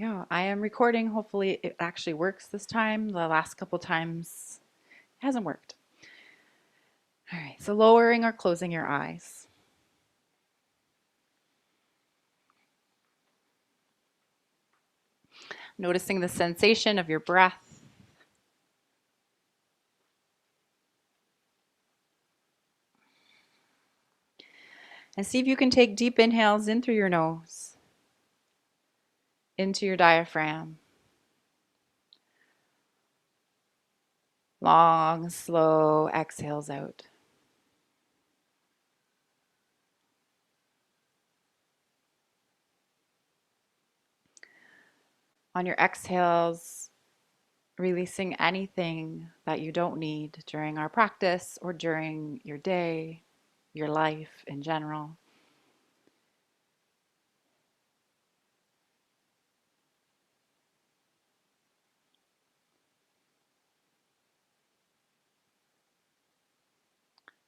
go. I am recording. Hopefully it actually works this time. The last couple times it hasn't worked. All right, so lowering or closing your eyes. Noticing the sensation of your breath. And see if you can take deep inhales in through your nose, into your diaphragm. Long, slow exhales out. On your exhales, releasing anything that you don't need during our practice or during your day, your life in general.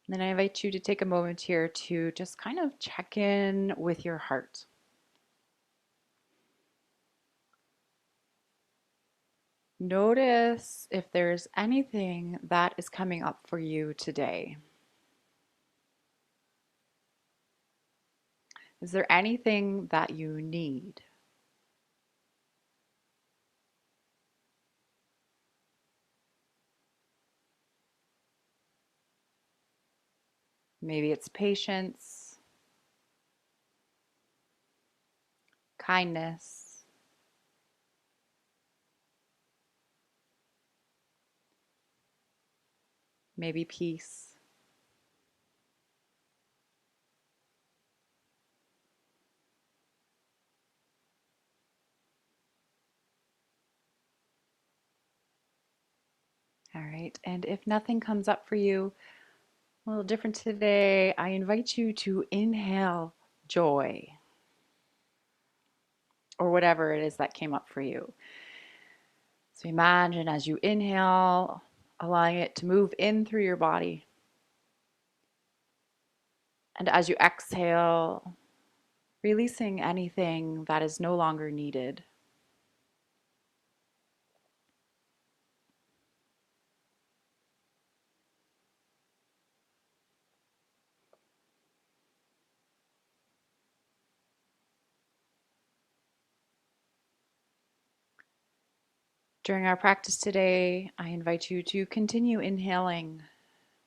And then I invite you to take a moment here to just kind of check in with your heart. Notice if there's anything that is coming up for you today. Is there anything that you need? Maybe it's patience, kindness, maybe peace. All right, and if nothing comes up for you, a little different today, I invite you to inhale joy or whatever it is that came up for you. So imagine as you inhale, allowing it to move in through your body. And as you exhale, releasing anything that is no longer needed. During our practice today, I invite you to continue inhaling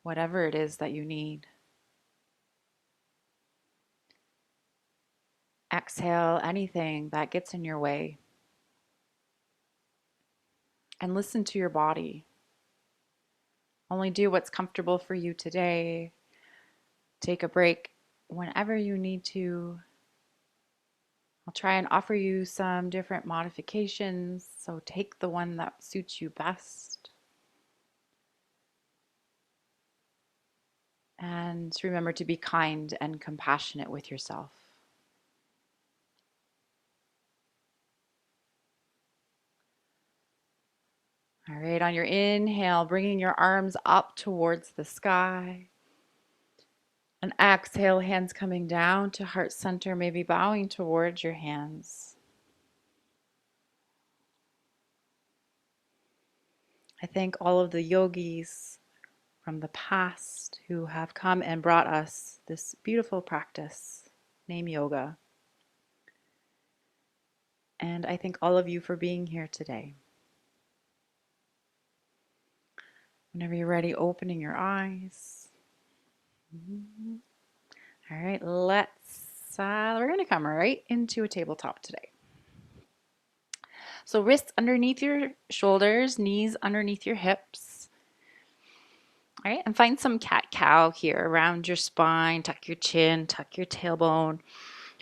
whatever it is that you need. Exhale anything that gets in your way. And listen to your body. Only do what's comfortable for you today. Take a break whenever you need to. I'll try and offer you some different modifications, so take the one that suits you best. And remember to be kind and compassionate with yourself. All right, on your inhale, bringing your arms up towards the sky. And exhale, hands coming down to heart center, maybe bowing towards your hands. I thank all of the yogis from the past who have come and brought us this beautiful practice named yoga. And I thank all of you for being here today. Whenever you're ready, opening your eyes. All right, we're going to come right into a tabletop today. So wrists underneath your shoulders, knees underneath your hips. All right, and find some cat-cow here around your spine. Tuck your chin, tuck your tailbone.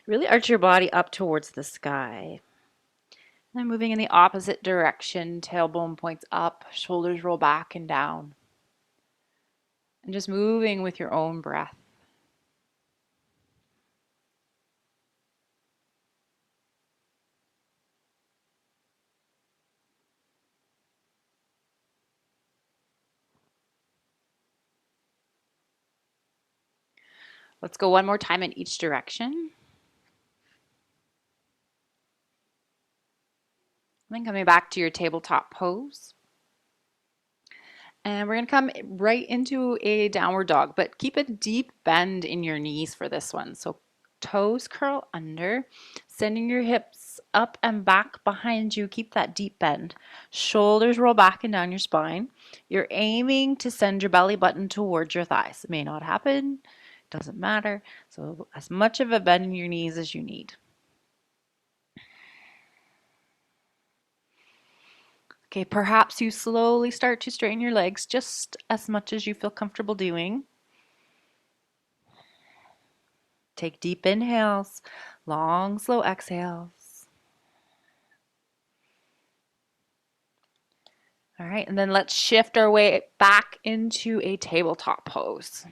Really arch your body up towards the sky. And then moving in the opposite direction, tailbone points up, shoulders roll back and down. And just moving with your own breath. Let's go one more time in each direction. Then coming back to your tabletop pose. And we're going to come right into a downward dog, but keep a deep bend in your knees for this one. So toes curl under, sending your hips up and back behind you. Keep that deep bend. Shoulders roll back and down your spine. You're aiming to send your belly button towards your thighs. It may not happen, doesn't matter. So as much of a bend in your knees as you need. Okay, perhaps you slowly start to straighten your legs just as much as you feel comfortable doing. Take deep inhales, long, slow exhales. All right, and then let's shift our way back into a tabletop pose.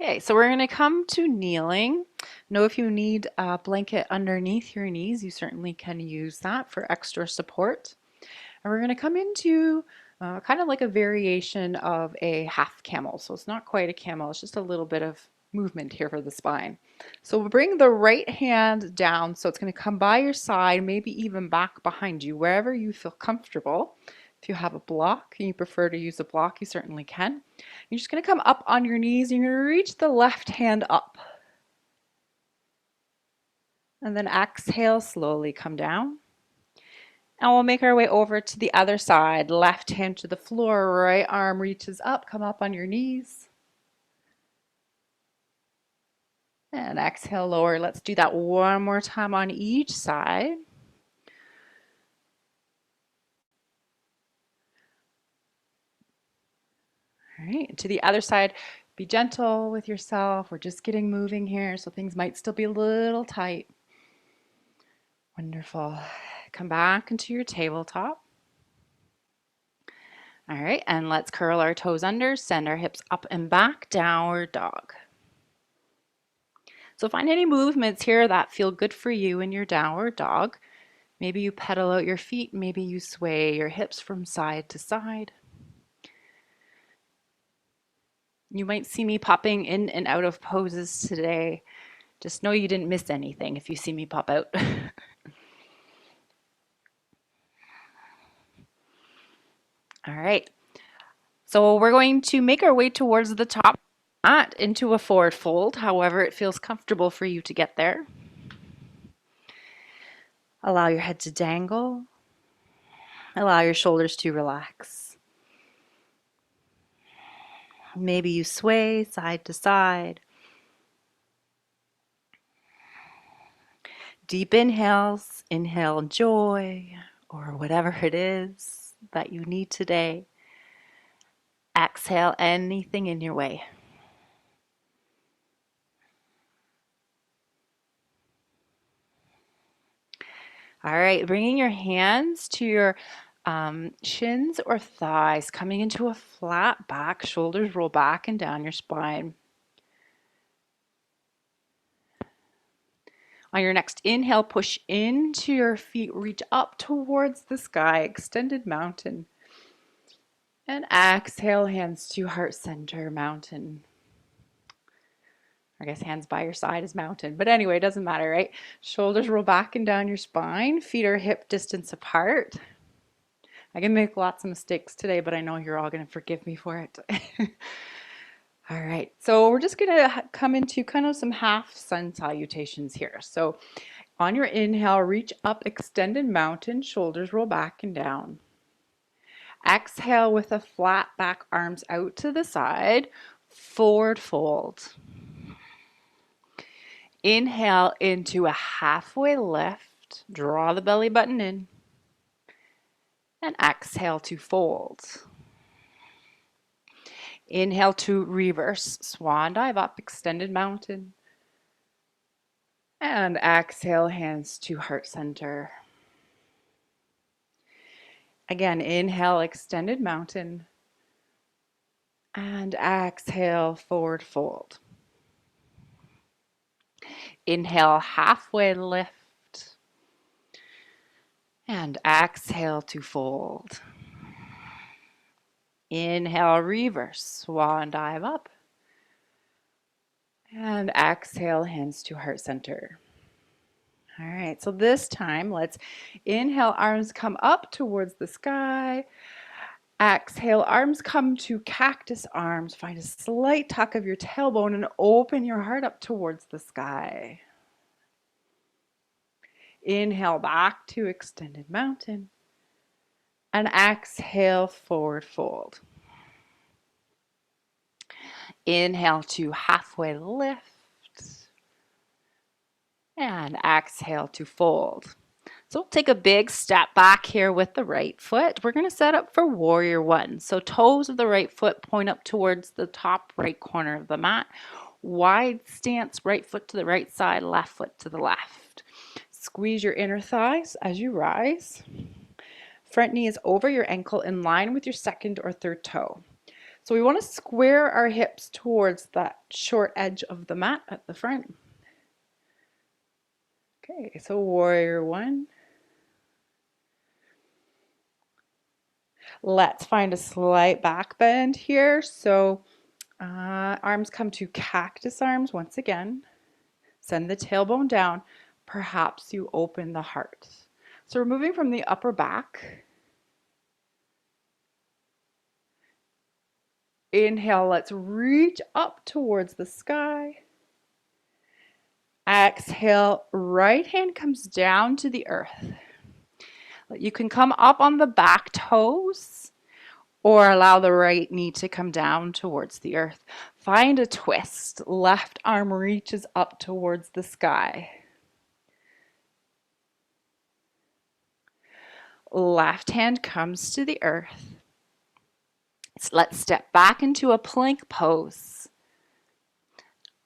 Okay, so we're going to come to kneeling. Know if you need a blanket underneath your knees, you certainly can use that for extra support. And we're going to come into kind of like a variation of a half camel. So it's not quite a camel, it's just a little bit of movement here for the spine. So we'll bring the right hand down, so it's going to come by your side, maybe even back behind you, wherever you feel comfortable. If you have a block and you prefer to use a block, you certainly can. You're just going to come up on your knees and you're going to reach the left hand up. And then exhale, slowly come down. And we'll make our way over to the other side. Left hand to the floor, right arm reaches up, come up on your knees. And exhale, lower. Let's do that one more time on each side. All right, to the other side, be gentle with yourself. We're just getting moving here, so things might still be a little tight. Wonderful. Come back into your tabletop. All right, and let's curl our toes under, send our hips up and back, downward dog. So find any movements here that feel good for you in your downward dog. Maybe you pedal out your feet, maybe you sway your hips from side to side. You might see me popping in and out of poses today. Just know you didn't miss anything if you see me pop out. All right, so we're going to make our way towards the top, not into a forward fold, however it feels comfortable for you to get there. Allow your head to dangle. Allow your shoulders to relax. Maybe you sway side to side. Deep inhales, inhale joy or whatever it is that you need today. Exhale anything in your way. All right, bringing your hands to your shins or thighs, coming into a flat back, shoulders roll back and down your spine. On your next inhale, push into your feet, reach up towards the sky, extended mountain. And exhale, hands to heart center, mountain. I guess hands by your side is mountain, but anyway, it doesn't matter, right? Shoulders roll back and down your spine, feet are hip distance apart. I can make lots of mistakes today, but I know you're all going to forgive me for it. All right, so we're just going to come into kind of some half sun salutations here. So on your inhale, reach up, extended mountain, shoulders roll back and down. Exhale with a flat back, arms out to the side, forward fold. Inhale into a halfway lift, draw the belly button in, and exhale to fold. Inhale to reverse, swan dive up, extended mountain. And exhale, hands to heart center. Again, inhale, extended mountain. And exhale, forward fold. Inhale, halfway lift. And exhale to fold. Inhale, reverse, swan dive up. And exhale, hands to heart center. All right, so this time let's inhale, arms come up towards the sky. Exhale, arms come to cactus arms. Find a slight tuck of your tailbone and open your heart up towards the sky. Inhale, back to extended mountain. And exhale, forward fold. Inhale to halfway lift. And exhale to fold. So we'll take a big step back here with the right foot. We're going to set up for warrior one. So toes of the right foot point up towards the top right corner of the mat. Wide stance, right foot to the right side, left foot to the left. Squeeze your inner thighs as you rise. Front knee is over your ankle in line with your second or third toe. So we want to square our hips towards that short edge of the mat at the front. Okay, so warrior one. Let's find a slight back bend here. So arms come to cactus arms once again. Send the tailbone down. Perhaps you open the heart. So we're moving from the upper back. Inhale, let's reach up towards the sky. Exhale, right hand comes down to the earth. You can come up on the back toes or allow the right knee to come down towards the earth. Find a twist. Left arm reaches up towards the sky. Left hand comes to the earth. So let's step back into a plank pose.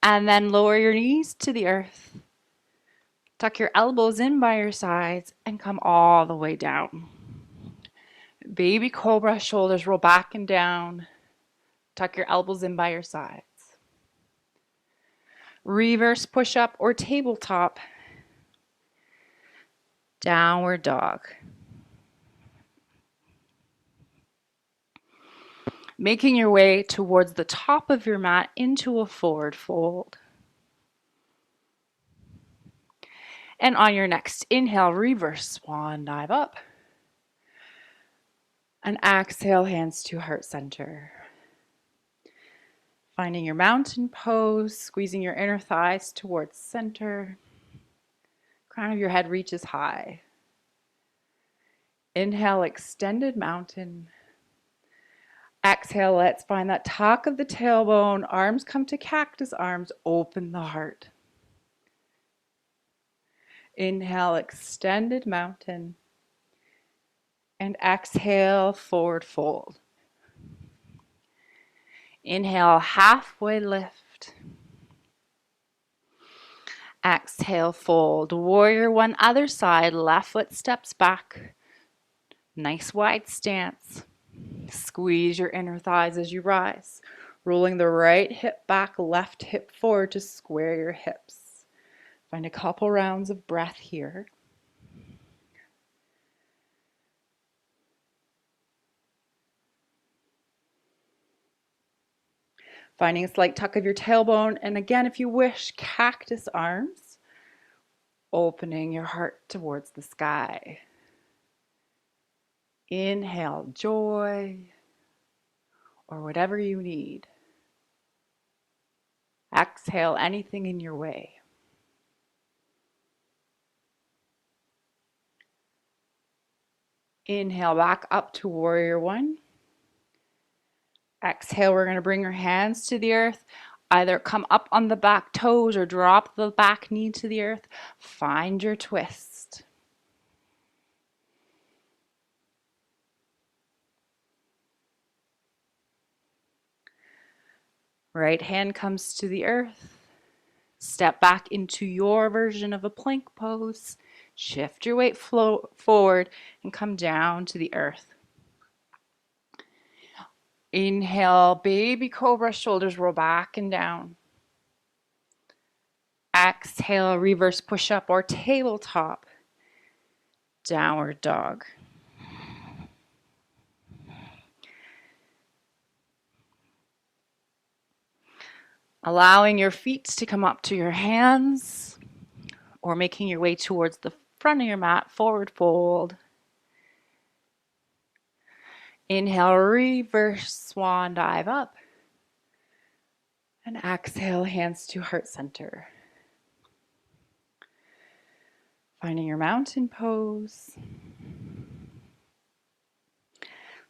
And then lower your knees to the earth. Tuck your elbows in by your sides and come all the way down. Baby cobra, shoulders roll back and down. Tuck your elbows in by your sides. Reverse push-up or tabletop. Downward dog. Making your way towards the top of your mat into a forward fold. And on your next inhale, reverse swan dive up. And exhale, hands to heart center. Finding your mountain pose, squeezing your inner thighs towards center. Crown of your head reaches high. Inhale, extended mountain. Exhale, let's find that tuck of the tailbone. Arms come to cactus arms. Open the heart. Inhale, extended mountain. And exhale, forward fold. Inhale, halfway lift. Exhale, fold. Warrior one, other side. Left foot steps back. Nice wide stance. Squeeze your inner thighs as you rise. Rolling the right hip back, left hip forward to square your hips. Find a couple rounds of breath here. Finding a slight tuck of your tailbone. And again, if you wish, cactus arms. Opening your heart towards the sky. Inhale, joy, or whatever you need. Exhale, anything in your way. Inhale, back up to warrior one. Exhale, we're going to bring your hands to the earth. Either come up on the back toes or drop the back knee to the earth. Find your twist. Right hand comes to the earth. Step back into your version of a plank pose. Shift your weight forward and come down to the earth. Inhale, baby cobra, shoulders roll back and down. Exhale, reverse push-up or tabletop. Downward dog. Allowing your feet to come up to your hands or making your way towards the front of your mat, forward fold. Inhale, reverse swan dive up. And exhale, hands to heart center. Finding your mountain pose. A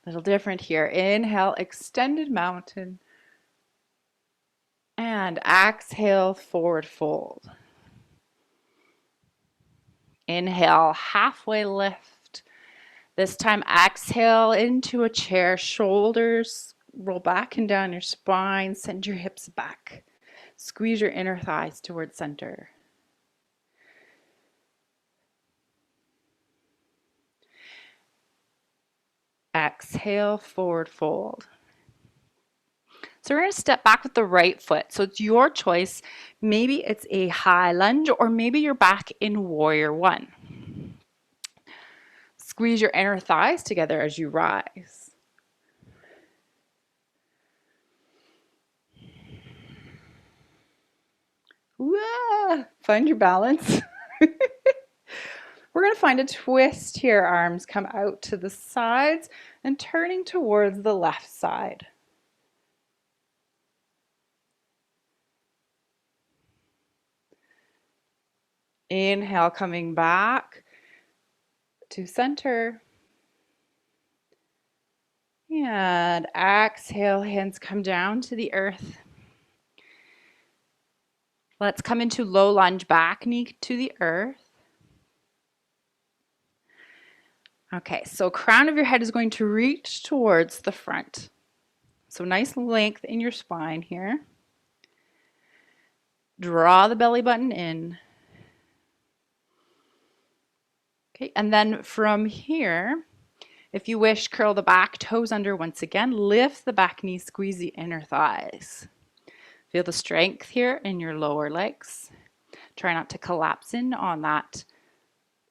little different here. Inhale, extended mountain. And exhale, forward fold. Inhale, halfway lift. This time, exhale into a chair. Shoulders roll back and down your spine. Send your hips back. Squeeze your inner thighs towards center. Exhale, forward fold. So we're going to step back with the right foot. So it's your choice. Maybe it's a high lunge, or maybe you're back in warrior one. Squeeze your inner thighs together as you rise. Whoa, find your balance. We're going to find a twist here. Arms come out to the sides and turning towards the left side. Inhale, coming back to center. And exhale, hands come down to the earth. Let's come into low lunge, back knee to the earth. Okay, so crown of your head is going to reach towards the front. So nice length in your spine here. Draw the belly button in. Okay, and then from here, if you wish, curl the back toes under once again. Lift the back knee, squeeze the inner thighs. Feel the strength here in your lower legs. Try not to collapse in on that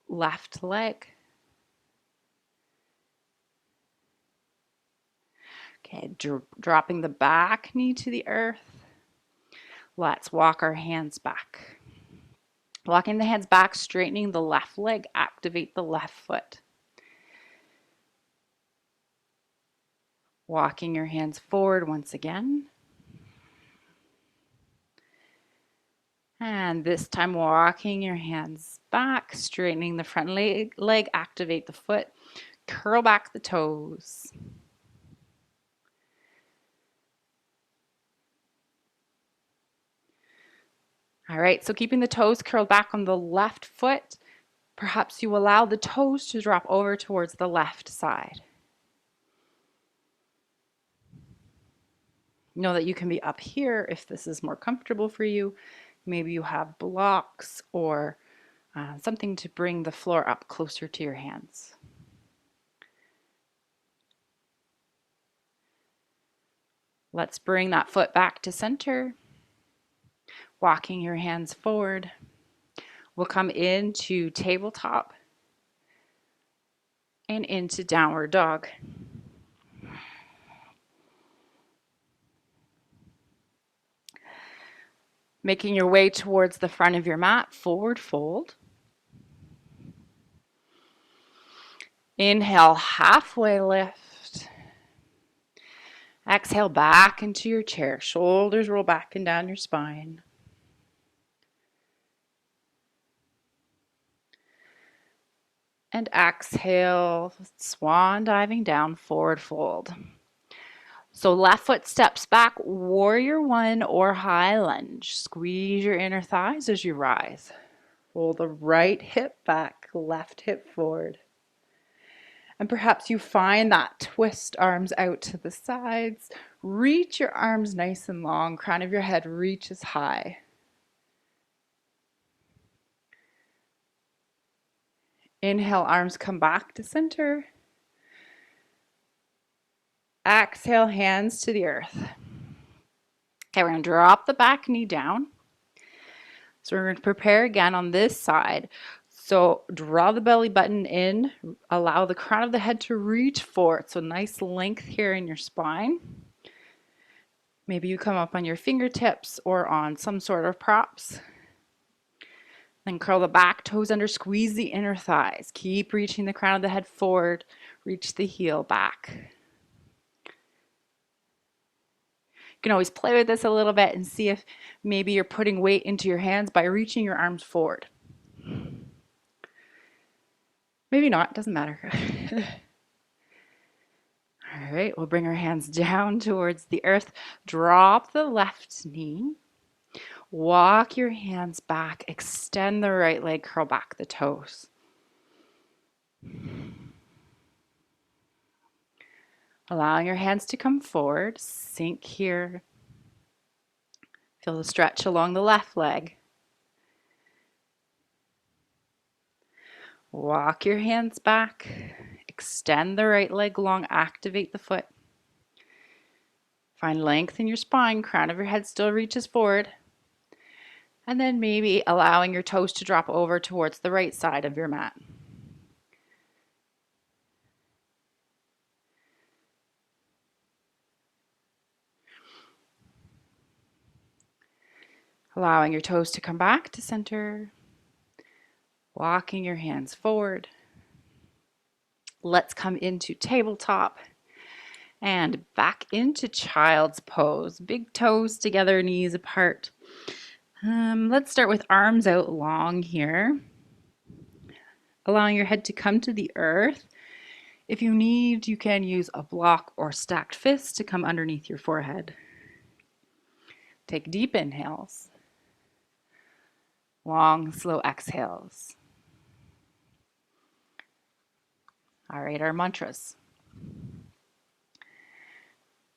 left leg. Okay, dropping the back knee to the earth. Let's walk our hands back. Walking the hands back, straightening the left leg, activate the left foot. Walking your hands forward once again. And this time walking your hands back, straightening the front leg, activate the foot, curl back the toes. All right, so keeping the toes curled back on the left foot, perhaps you allow the toes to drop over towards the left side. Know that you can be up here if this is more comfortable for you. Maybe you have blocks or something to bring the floor up closer to your hands. Let's bring that foot back to center. Walking your hands forward. We'll come into tabletop and into downward dog. Making your way towards the front of your mat, forward fold. Inhale, halfway lift. Exhale, back into your chair. Shoulders roll back and down your spine. And exhale, swan diving down, forward fold. So left foot steps back, warrior one or high lunge. Squeeze your inner thighs as you rise. Roll the right hip back, left hip forward. And perhaps you find that twist, arms out to the sides. Reach your arms nice and long, crown of your head reaches high. Inhale, arms come back to center. Exhale, hands to the earth. Okay, we're going to drop the back knee down. So we're going to prepare again on this side. So draw the belly button in. Allow the crown of the head to reach forward. So nice length here in your spine. Maybe you come up on your fingertips or on some sort of props. Then curl the back toes under, squeeze the inner thighs. Keep reaching the crown of the head forward. Reach the heel back. You can always play with this a little bit and see if maybe you're putting weight into your hands by reaching your arms forward. Maybe not, doesn't matter. All right, we'll bring our hands down towards the earth. Drop the left knee. Walk your hands back. Extend the right leg, curl back the toes. Allowing your hands to come forward. Sink here. Feel the stretch along the left leg. Walk your hands back. Extend the right leg long. Activate the foot. Find length in your spine. Crown of your head still reaches forward. And then maybe allowing your toes to drop over towards the right side of your mat. Allowing your toes to come back to center. Walking your hands forward. Let's come into tabletop and back into child's pose. Big toes together, knees apart. Let's start with arms out long here. Allowing your head to come to the earth. If you need, you can use a block or stacked fist to come underneath your forehead. Take deep inhales. Long, slow exhales. All right, our mantras.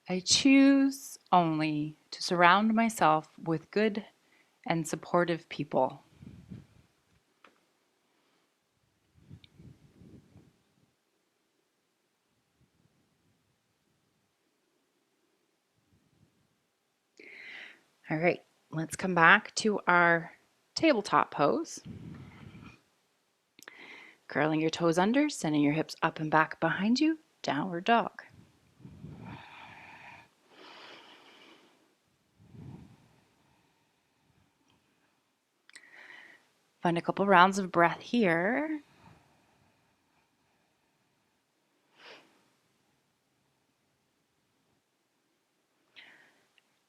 I choose only to surround myself with good and supportive people. All right, let's come back to our tabletop pose. Curling your toes under, sending your hips up and back behind you, downward dog. Find a couple rounds of breath here.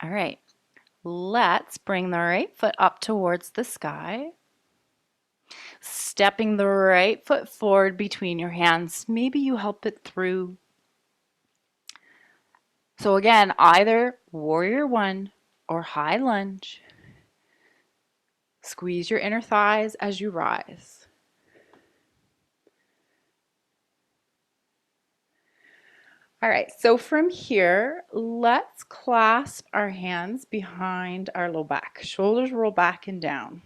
All right, let's bring the right foot up towards the sky. Stepping the right foot forward between your hands. Maybe you help it through. So again, either warrior one or high lunge. Squeeze your inner thighs as you rise. All right, so from here, let's clasp our hands behind our low back. Shoulders roll back and down.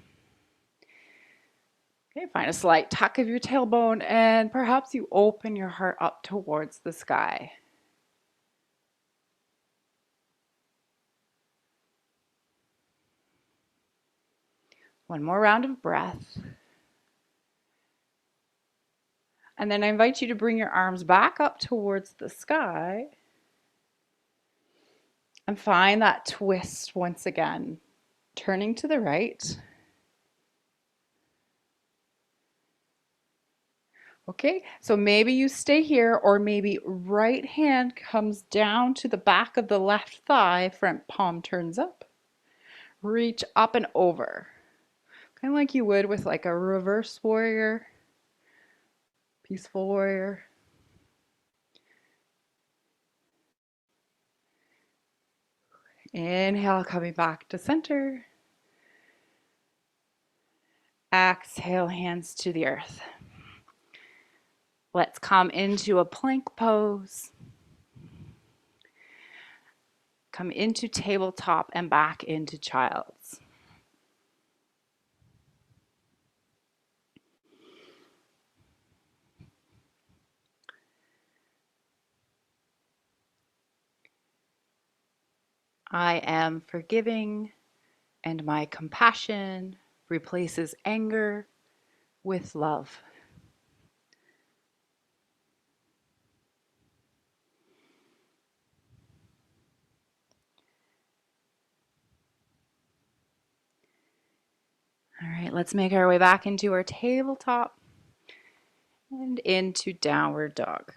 Okay, find a slight tuck of your tailbone and perhaps you open your heart up towards the sky. One more round of breath. And then I invite you to bring your arms back up towards the sky and find that twist once again, turning to the right. Okay, so maybe you stay here or maybe right hand comes down to the back of the left thigh, front palm turns up. Reach up and over, kind of like you would with like a reverse warrior, peaceful warrior. Inhale, coming back to center. Exhale, hands to the earth. Let's come into a plank pose. Come into tabletop and back into child's. I am forgiving, and my compassion replaces anger with love. All right, let's make our way back into our tabletop and into downward dog.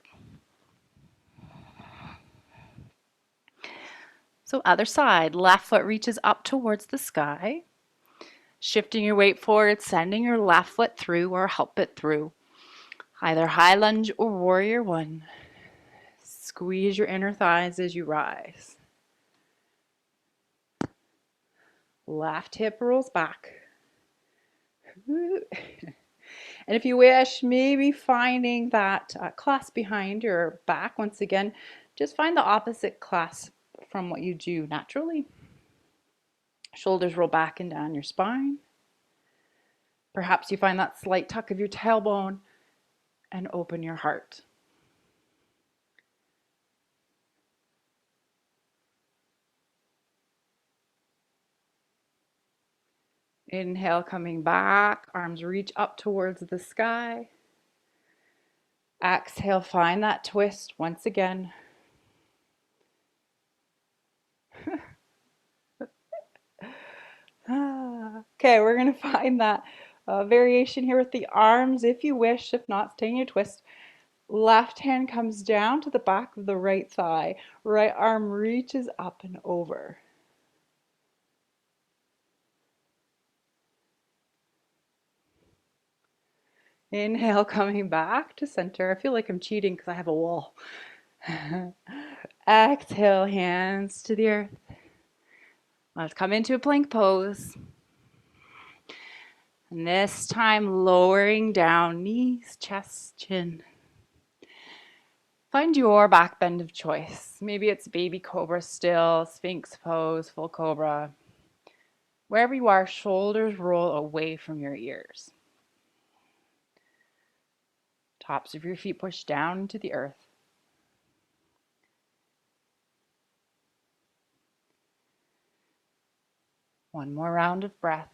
So other side, left foot reaches up towards the sky. Shifting your weight forward, sending your left foot through or help it through. Either high lunge or warrior one. Squeeze your inner thighs as you rise. Left hip rolls back. And if you wish, maybe finding that clasp behind your back, once again, just find the opposite clasp from what you do naturally. Shoulders roll back and down your spine. Perhaps you find that slight tuck of your tailbone and open your heart. Inhale, coming back, arms reach up towards the sky. Exhale, find that twist once again. Okay, we're going to find that variation here with the arms if you wish. If not, stay in your twist. Left hand comes down to the back of the right thigh. Right arm reaches up and over. Inhale, coming back to center. I feel like I'm cheating because I have a wall. Exhale, hands to the earth. Let's come into a plank pose. And this time lowering down, knees, chest, chin. Find your back bend of choice. Maybe it's baby cobra still, sphinx pose, full cobra. Wherever you are, shoulders roll away from your ears. Tops of your feet push down into the earth. One more round of breath.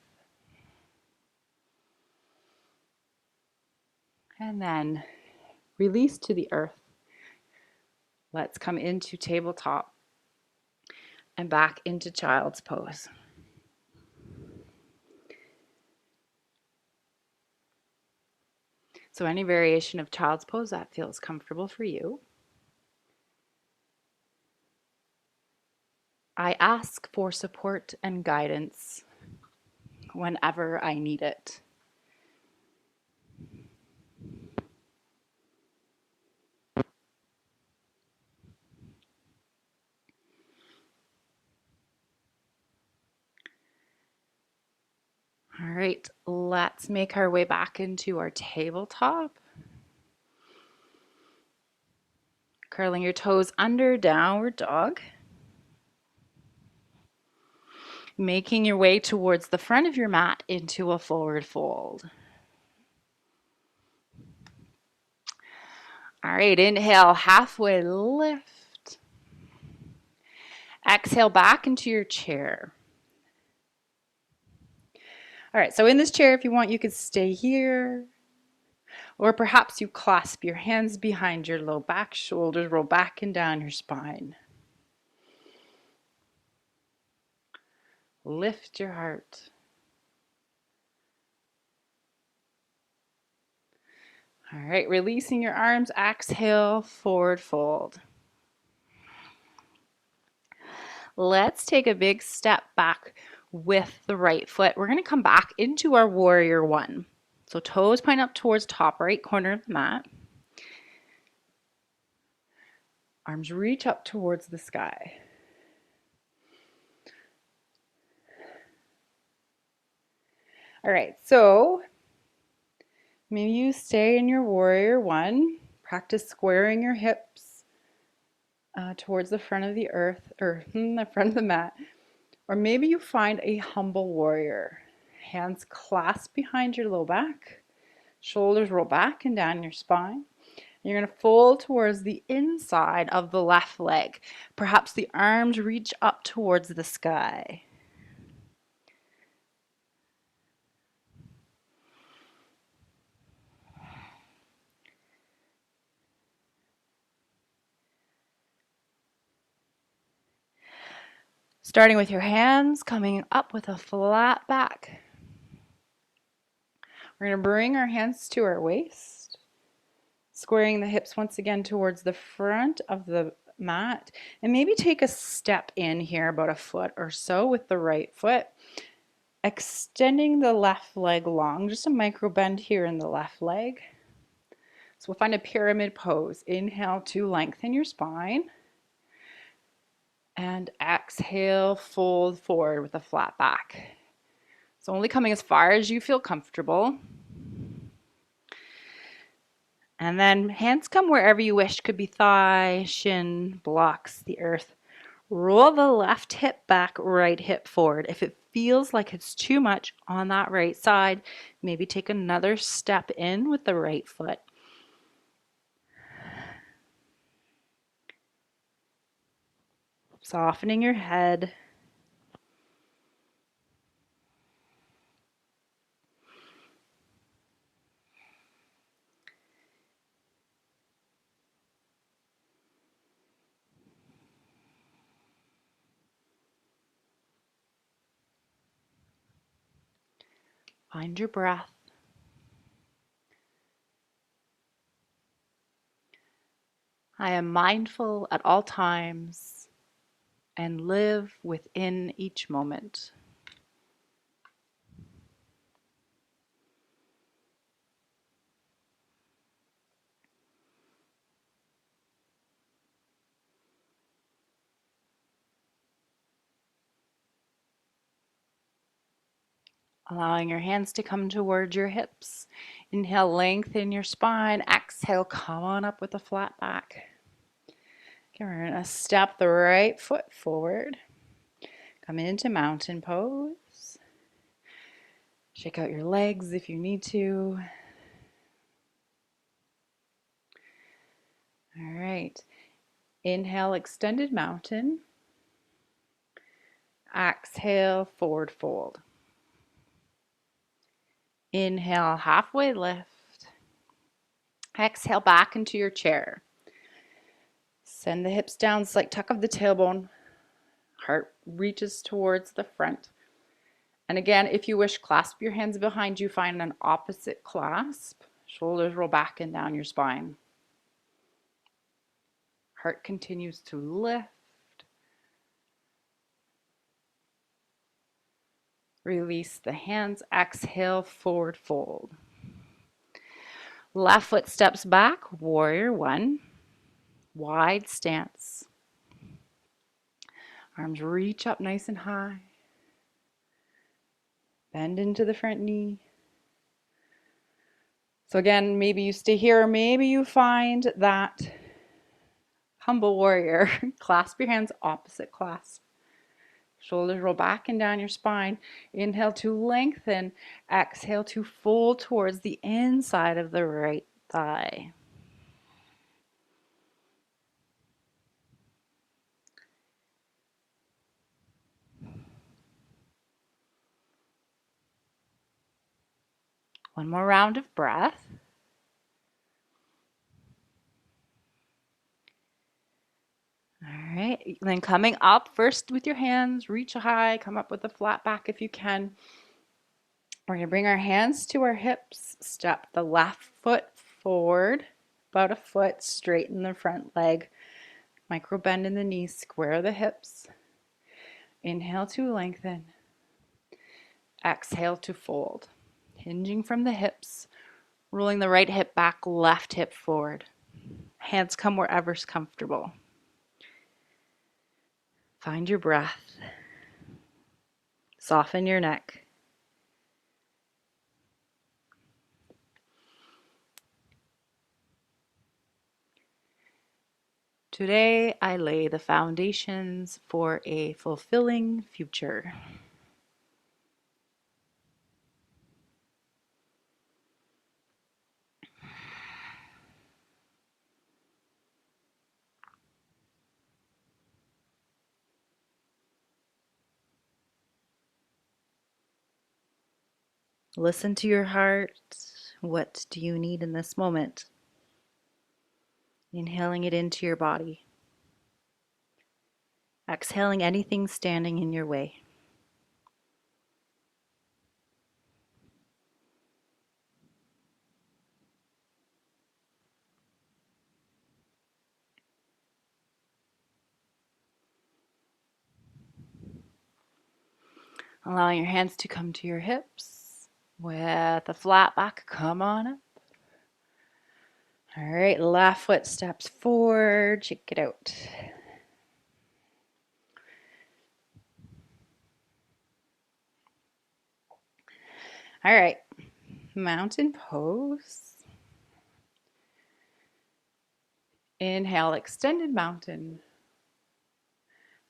And then release to the earth. Let's come into tabletop and back into child's pose. So any variation of child's pose that feels comfortable for you. I ask for support and guidance whenever I need it. All right, let's make our way back into our tabletop. Curling your toes under, downward dog. Making your way towards the front of your mat into a forward fold. All right, inhale, halfway lift. Exhale back into your chair. All right, so in this chair, if you want, you could stay here. Or perhaps you clasp your hands behind your low back, shoulders roll back and down your spine. Lift your heart. All right, releasing your arms, exhale, forward fold. Let's take a big step back with the right foot. We're going to come back into our warrior one. So toes point up towards top right corner of the mat. Arms reach up towards the sky. All right, so maybe you stay in your warrior one. Practice squaring your hips towards the front of the earth, or the front of the mat. Or maybe you find a humble warrior. Hands clasped behind your low back. Shoulders roll back and down your spine. You're going to fold towards the inside of the left leg. Perhaps the arms reach up towards the sky. Starting with your hands, coming up with a flat back. We're going to bring our hands to our waist, squaring the hips once again towards the front of the mat, and maybe take a step in here about a foot or so with the right foot, extending the left leg long, just a micro bend here in the left leg. So we'll find a pyramid pose. Inhale to lengthen your spine, and exhale, fold forward with a flat back. So only coming as far as you feel comfortable. And then hands come wherever you wish. Could be thigh, shin, blocks the earth. Roll the left hip back, right hip forward. If it feels like it's too much on that right side, maybe take another step in with the right foot. Softening your head. Find your breath. I am mindful at all times and live within each moment. Allowing your hands to come towards your hips. Inhale, lengthen your spine. Exhale, come on up with a flat back. Okay, we're going to step the right foot forward. Come into mountain pose. Shake out your legs if you need to. All right. Inhale, extended mountain. Exhale, forward fold. Inhale, halfway lift. Exhale, back into your chair. Send the hips down, slight tuck of the tailbone. Heart reaches towards the front. And again, if you wish, clasp your hands behind you. Find an opposite clasp. Shoulders roll back and down your spine. Heart continues to lift. Release the hands. Exhale, forward fold. Left foot steps back, warrior one. Wide stance. Arms reach up nice and high. Bend into the front knee. So again, maybe you stay here, or maybe you find that humble warrior. Clasp your hands, opposite clasp. Shoulders roll back and down your spine. Inhale to lengthen. Exhale to fold towards the inside of the right thigh. One more round of breath. All right, then coming up first with your hands, reach high, come up with a flat back if you can. We're going to bring our hands to our hips, step the left foot forward, about a foot, straighten the front leg, micro bend in the knees, square the hips. Inhale to lengthen. Exhale to fold. Hinging from the hips, rolling the right hip back, left hip forward. Hands come wherever's comfortable. Find your breath. Soften your neck. Today, I lay the foundations for a fulfilling future. Listen to your heart. What do you need in this moment? Inhaling it into your body. Exhaling anything standing in your way. Allowing your hands to come to your hips with a flat back. Come on up. All right, left foot steps forward. Check it out. All right, mountain pose. Inhale, extended mountain.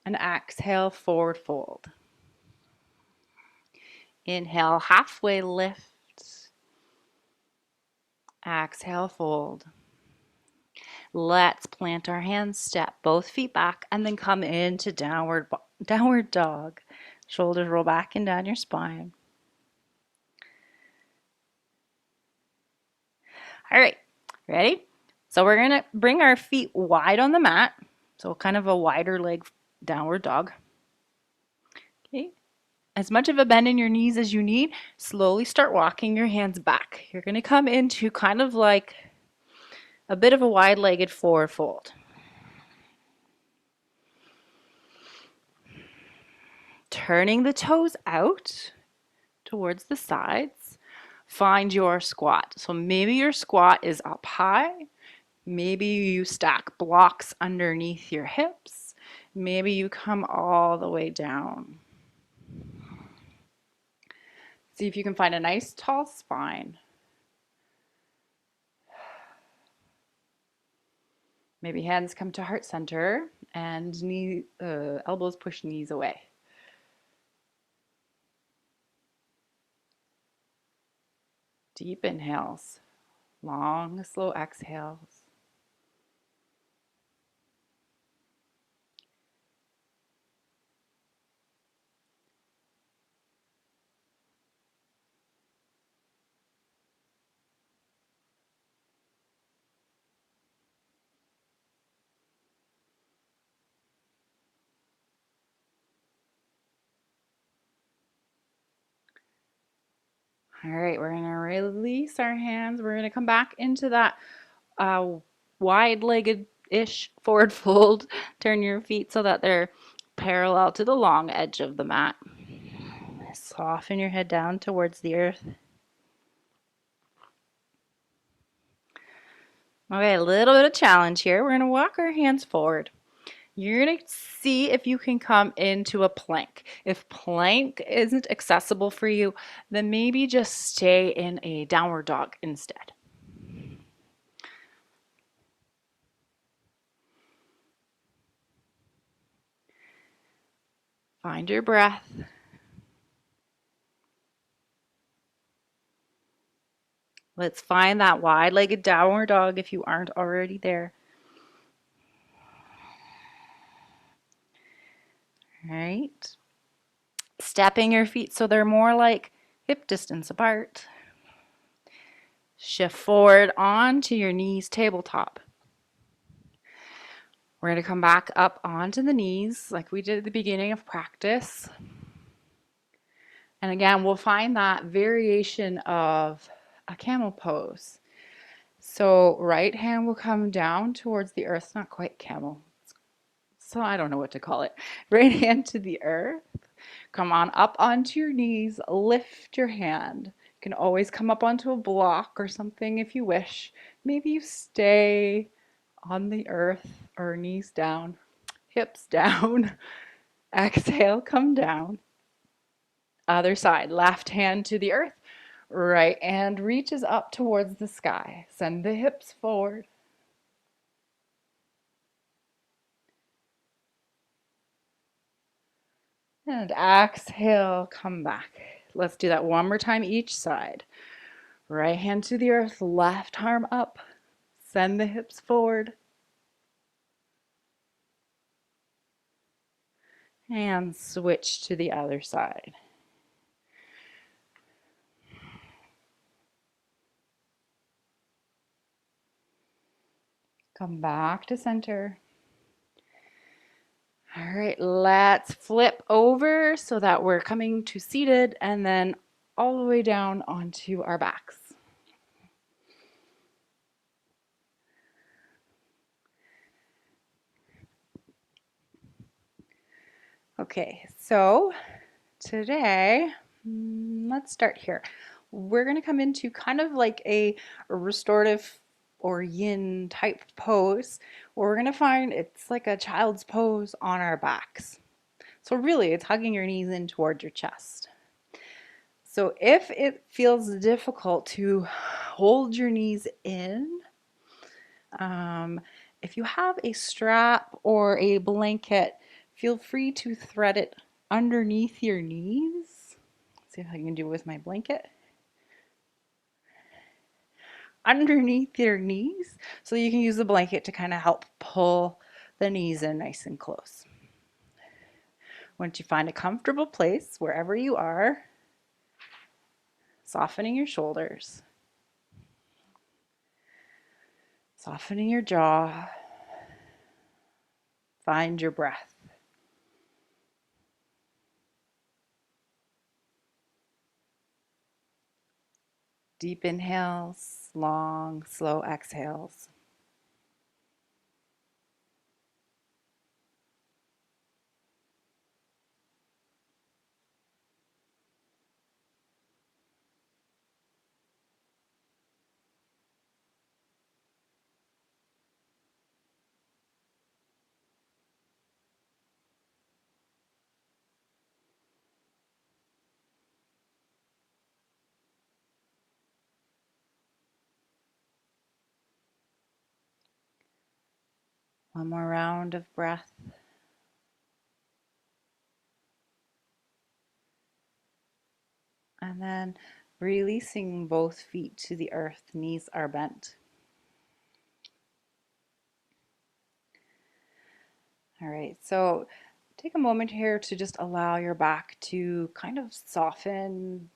And exhale, forward fold. Inhale, halfway lift. Exhale, fold. Let's plant our hands, step both feet back, and then come into downward dog. Shoulders roll back and down your spine. All right, ready? So we're gonna bring our feet wide on the mat. So kind of a wider leg downward dog. Okay. As much of a bend in your knees as you need, slowly start walking your hands back. You're gonna come into kind of like a bit of a wide-legged forward fold. Turning the toes out towards the sides. Find your squat. So maybe your squat is up high. Maybe you stack blocks underneath your hips. Maybe you come all the way down. See if you can find a nice tall spine. Maybe hands come to heart center and elbows push knees away. Deep inhales, long, slow exhales. All right, we're going to release our hands. We're going to come back into that wide-legged-ish forward fold. Turn your feet so that they're parallel to the long edge of the mat. Soften your head down towards the earth. Okay, a little bit of challenge here. We're going to walk our hands forward. You're going to see if you can come into a plank. If plank isn't accessible for you, then maybe just stay in a downward dog instead. Find your breath. Let's find that wide-legged downward dog if you aren't already there. All right. Stepping your feet so they're more like hip distance apart. Shift forward onto your knees, tabletop. We're going to come back up onto the knees like we did at the beginning of practice. And again, we'll find that variation of a camel pose. So right hand will come down towards the earth, not quite camel. So I don't know what to call it. Right hand to the earth. Come on up onto your knees, lift your hand. You can always come up onto a block or something if you wish. Maybe you stay on the earth or knees down, hips down. Exhale, come down. Other side, left hand to the earth, right hand reaches up towards the sky. Send the hips forward. And exhale, come back. Let's do that one more time each side. Right hand to the earth, left arm up. Send the hips forward. And switch to the other side. Come back to center. All right, let's flip over so that we're coming to seated and then all the way down onto our backs. Okay, so today, let's start here. We're going to come into kind of like a restorative or yin type pose where we're going to find it's like a child's pose on our backs. So really, it's hugging your knees in towards your chest. So if it feels difficult to hold your knees in, if you have a strap or a blanket, feel free to thread it underneath your knees. Let's see if I can do it with my blanket. Underneath your knees, so you can use the blanket to kind of help pull the knees in nice and close. Once you find a comfortable place, wherever you are, softening your shoulders, softening your jaw, find your breath. Deep inhales, long, slow exhales. One more round of breath. And then releasing both feet to the earth, knees are bent. All right, so take a moment here to just allow your back to kind of soften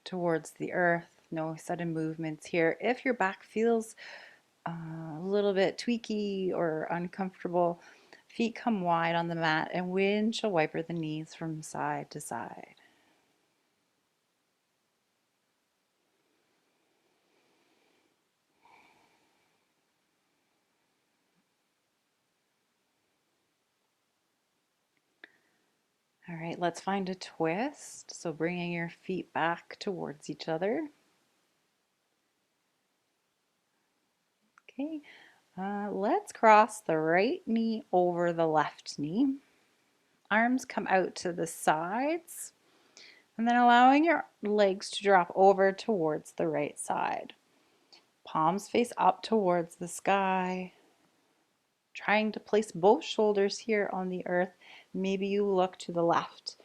towards the earth. No sudden movements here. If your back feels a little bit tweaky or uncomfortable, feet come wide on the mat and windshield wiper the knees from side to side. All right, let's find a twist. So bringing your feet back towards each other. Okay, let's cross the right knee over the left knee. Arms come out to the sides, and then allowing your legs to drop over towards the right side. Palms face up towards the sky. Trying to place both shoulders here on the earth. Maybe you look to the left.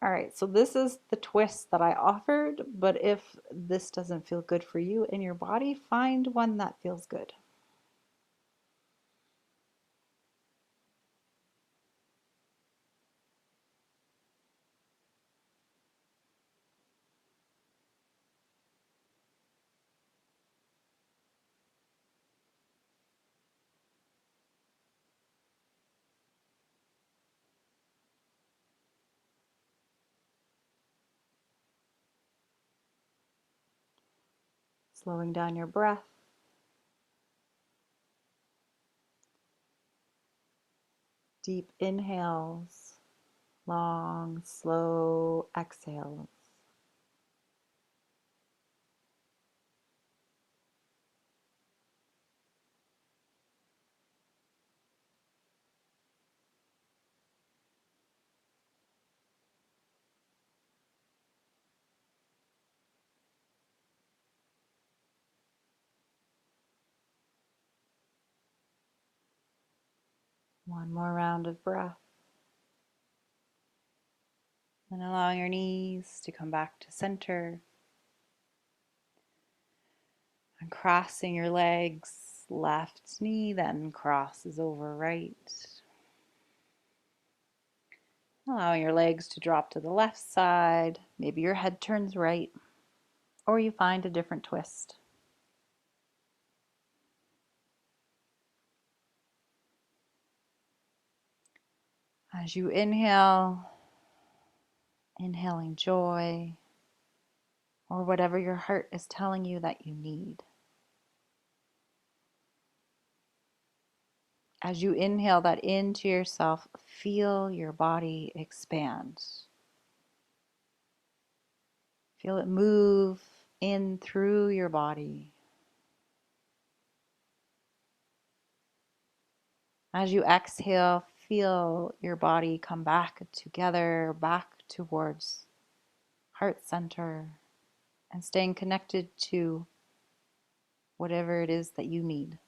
All right, so this is the twist that I offered, but if this doesn't feel good for you in your body, find one that feels good. Slowing down your breath. Deep inhales, long, slow exhales. One more round of breath. And allowing your knees to come back to center. And crossing your legs, left knee then crosses over right. Allowing your legs to drop to the left side. Maybe your head turns right, or you find a different twist. As you inhale, inhaling joy, or whatever your heart is telling you that you need. As you inhale that into yourself, feel your body expand. Feel it move in through your body. As you exhale, feel your body come back together, back towards heart center, and staying connected to whatever it is that you need.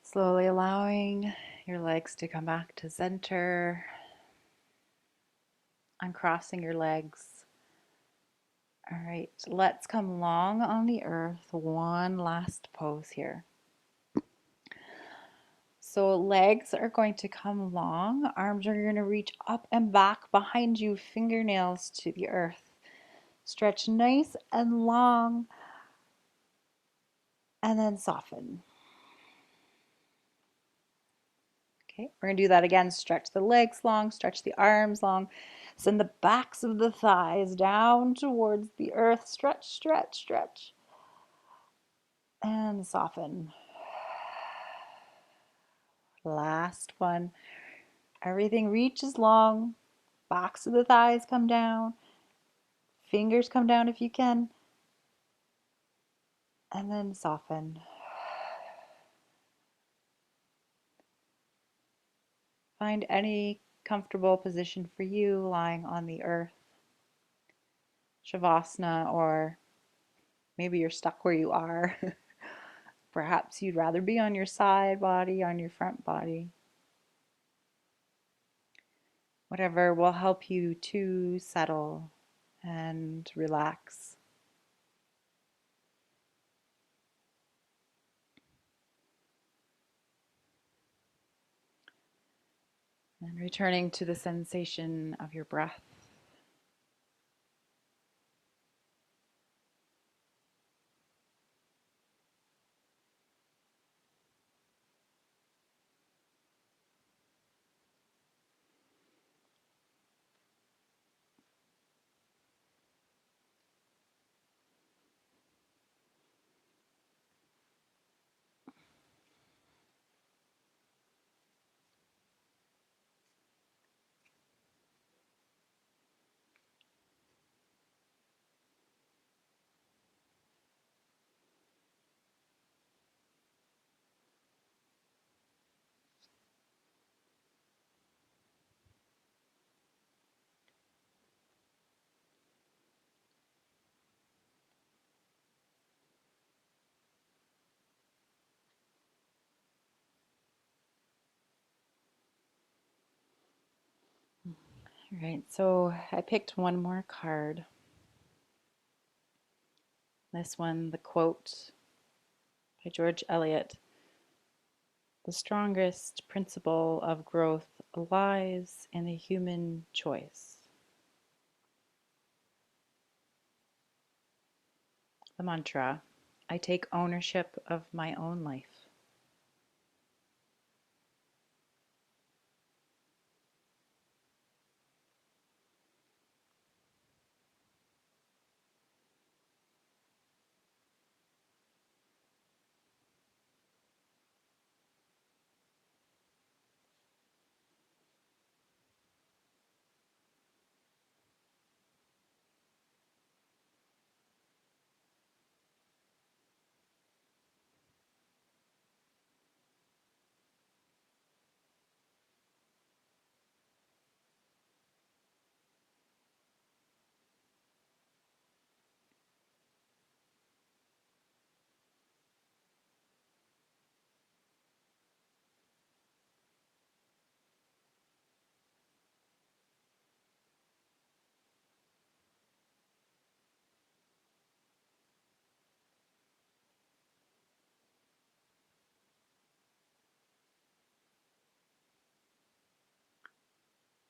Slowly allowing your legs to come back to center, uncrossing your legs. All right, let's come long on the earth. One last pose here. So legs are going to come long, arms are going to reach up and back behind you, fingernails to the earth. Stretch nice and long, and then soften. Okay, we're going to do that again. Stretch the legs long, stretch the arms long. Send the backs of the thighs down towards the earth. Stretch, stretch, stretch. And soften. Last one. Everything reaches long. Backs of the thighs come down. Fingers come down if you can. And then soften. Find any comfortable position for you, lying on the earth. Shavasana, or maybe you're stuck where you are. Perhaps you'd rather be on your side body, on your front body. Whatever will help you to settle and relax. And returning to the sensation of your breath. All right, so I picked one more card. This one, the quote by George Eliot. The strongest principle of growth lies in the human choice. The mantra, I take ownership of my own life.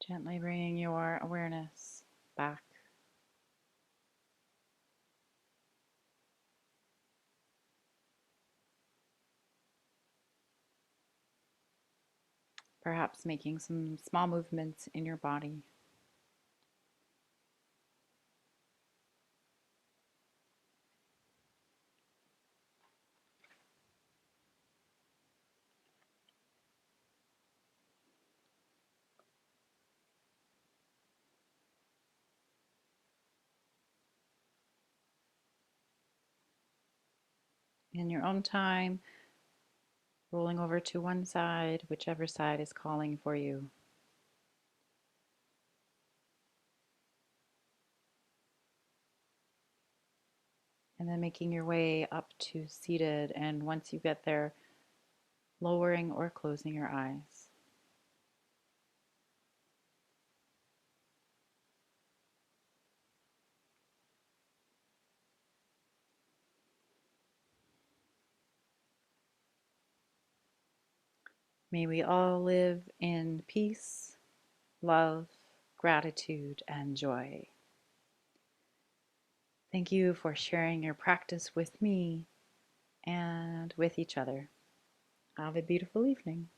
Gently bringing your awareness back. Perhaps making some small movements in your body. In your own time, rolling over to one side, whichever side is calling for you. And then making your way up to seated. And once you get there, lowering or closing your eyes. May we all live in peace, love, gratitude, and joy. Thank you for sharing your practice with me and with each other. Have a beautiful evening.